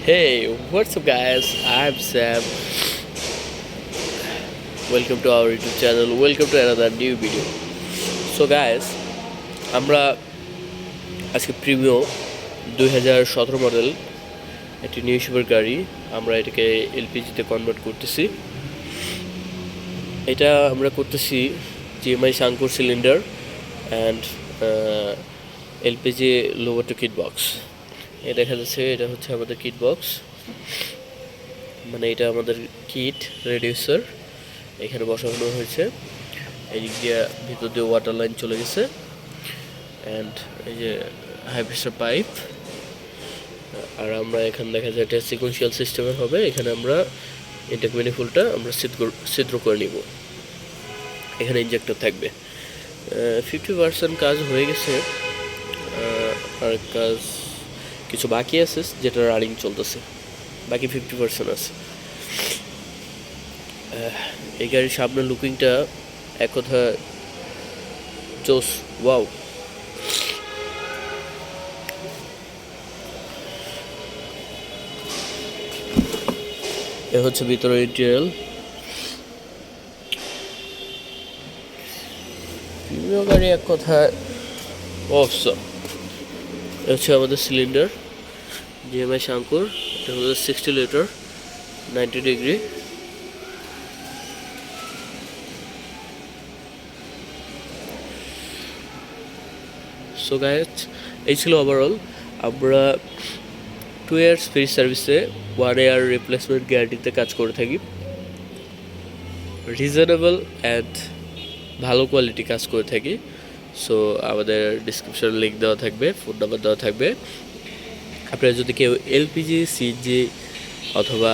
Hey, what's up, guys? I'm Sam. Welcome to our YouTube channel. Welcome to another new video. So, guys, আমরা আজকে Premio 2017 model একটি new শেপের গাড়ি আমরা এটাকে এলপিজিতে কনভার্ট করতেছি। এটা আমরা করতেছি জিএমআই শাঙ্কুর cylinder and LPG Lovato kit box. এ দেখা যাচ্ছে এটা হচ্ছে আমাদের কিট বক্স, মানে এটা আমাদের কিট রেডিউসার এখানে বসানো হয়েছে। এদিক দিয়ে ভিতর দিয়ে ওয়াটার লাইন চলে গেছে অ্যান্ড এই যে হাই প্রেশার পাইপ। আর আমরা এখানে দেখা যায় এটা সিকোয়েন্সিয়াল সিস্টেমের হবে। এখানে আমরা ইনটেক ম্যানিফোল্ডটা আমরা ছিদ্র করে নিব। এখানে ইনজেক্টর থাকবে। 50% কাজ হয়ে গেছে, আর কাজ কিছু বাকি আছে যেটা রানিং চলতেছে, বাকি 50% আছে। এই গাড়ির সামনের লুকিংটা এক কথা জোস, ওয়াও। এ হচ্ছে ভিতরে ইন্টেরিয়র। প্রিমিয় গাড়ি এক কথা অসম। এ হচ্ছে আমাদের সিলিন্ডার জিএমআই শাঙ্কুর। এটা হচ্ছে 60 লিটার 90 ডিগ্রি। সো গাইস, এই ছিল ওভারঅল। আমরা 2 ইয়ার্স ফ্রি সার্ভিসে 1 ইয়ার রিপ্লেসমেন্ট গ্যারান্টিতে কাজ করে থাকি। রিজনেবল অ্যান্ড ভালো কোয়ালিটি কাজ করে থাকি। সো আমাদের ডিসক্রিপশনে লিঙ্ক দেওয়া থাকবে, ফোন নাম্বার দেওয়া থাকবে। আপনারা যদি কেউ এলপিজি, সিএনজি অথবা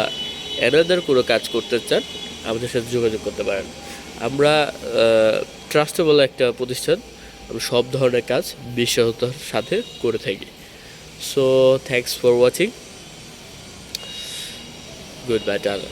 অ্যানাদার কোনো কাজ করতে চান আমাদের সাথে যোগাযোগ করতে পারেন। আমরা ট্রাস্টেবল একটা প্রতিষ্ঠান, আমরা সব ধরনের কাজ বিশ্বস্ততার সাথে করে থাকি। So thanks for watching. Good bye tata.